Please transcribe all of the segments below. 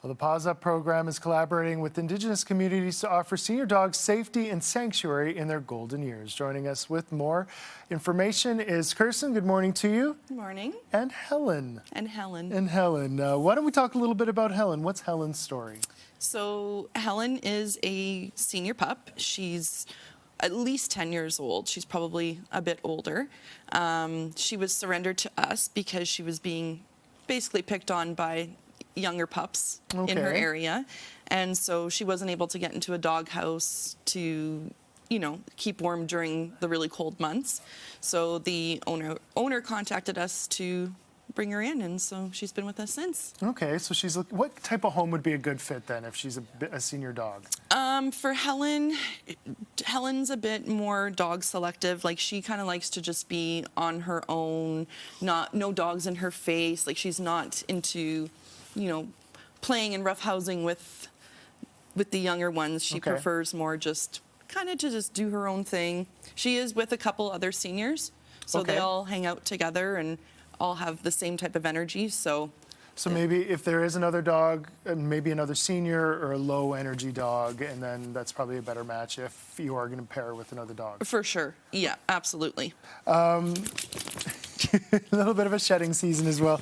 Well, the Paws Up program is collaborating with Indigenous communities to offer senior dogs safety and sanctuary in their golden years. Joining us with more information is Kirsten. Good morning to you. Good morning. And Helen. And Helen. And Helen. Why don't we talk a little bit about Helen? What's Helen's story? So Helen is a senior pup. She's at least 10 years old. She's probably a bit older. She was surrendered to us because she was being basically picked on by younger pups in her area, and so she wasn't able to get into a dog house to, you know, keep warm during the really cold months. So the owner contacted us to bring her in, and so she's been with us since. Okay, so she's what type of home would be a good fit then if she's a senior dog? For Helen, Helen's a bit more dog selective. Like, she kind of likes to just be on her own, no dogs in her face. Like, she's not into, you know, playing and roughhousing with the younger ones. She prefers more just kind of to just do her own thing. She is with a couple other seniors, so they all hang out together and all have the same type of energy. So maybe if there is another dog, maybe another senior or a low energy dog, and then that's probably a better match if you are going to pair with another dog. For sure. Yeah, absolutely. A little bit of a shedding season as well.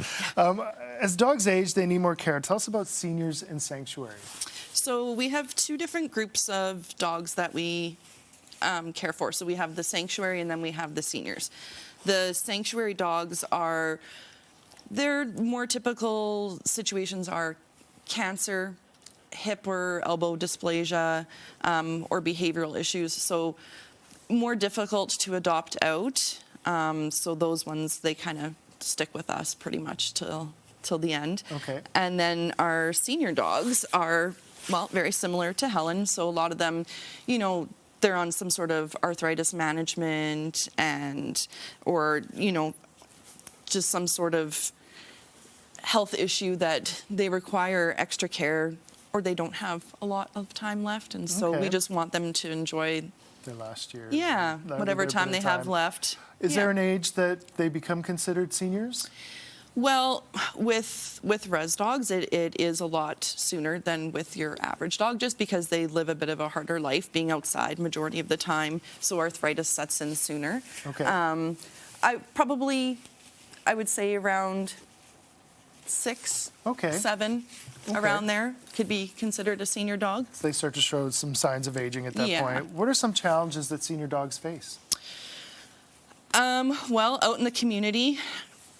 As dogs age, they need more care. Tell us about seniors in sanctuary. So we have two different groups of dogs that we care for. So we have the sanctuary and then we have the seniors. The sanctuary dogs are, their more typical situations are cancer, hip or elbow dysplasia, or behavioral issues. So more difficult to adopt out. So those ones, they kind of stick with us pretty much till the end. Okay. And then our senior dogs are, well, very similar to Helen. So a lot of them, you know, they're on some sort of arthritis management or, you know, just some sort of health issue that they require extra care, or they don't have a lot of time left. And so we just want them to enjoy their last year. Yeah, whatever time they have left. Is there an age that they become considered seniors? Well, with res dogs, it is a lot sooner than with your average dog, just because they live a bit of a harder life, being outside majority of the time. So arthritis sets in sooner. Okay. I would say around 6, 7, around there could be considered a senior dog. They start to show some signs of aging at that point. What are some challenges that senior dogs face? Well, out in the community,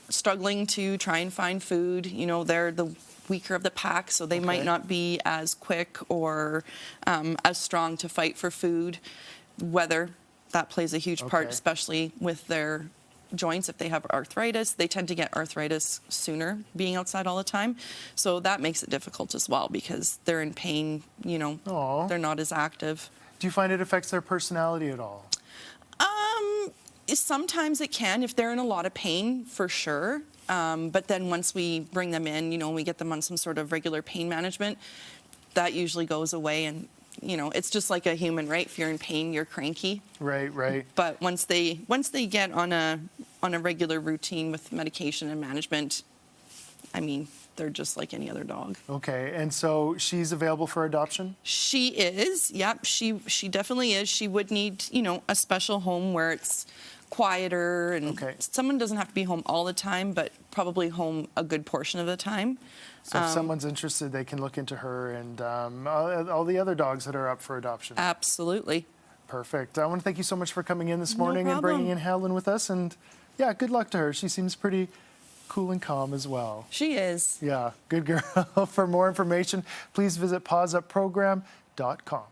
struggling to try and find food. You know, they're the weaker of the pack, so they might not be as quick or as strong to fight for food. Weather, that plays a huge part, especially with their joints. If they have arthritis, they tend to get arthritis sooner being outside all the time. So that makes it difficult as well because they're in pain, you know, they're not as active. Do you find it affects their personality at all? Sometimes it can, if they're in a lot of pain, for sure. But then once we bring them in, you know, we get them on some sort of regular pain management, that usually goes away. And, you know, it's just like a human, right? If you're in pain, you're cranky. Right, right. But once they get on a regular routine with medication and management, I mean, they're just like any other dog. Okay, and so she's available for adoption? She is, yep, she definitely is. She would need, you know, a special home where it's quieter and someone doesn't have to be home all the time, but probably home a good portion of the time. So if someone's interested, they can look into her and all the other dogs that are up for adoption. Absolutely. Perfect. I want to thank you so much for coming in this morning and bringing in Helen with us. And yeah, good luck to her. She seems pretty cool and calm as well. She is. Yeah, good girl. For more information, please visit pawsupprogram.com.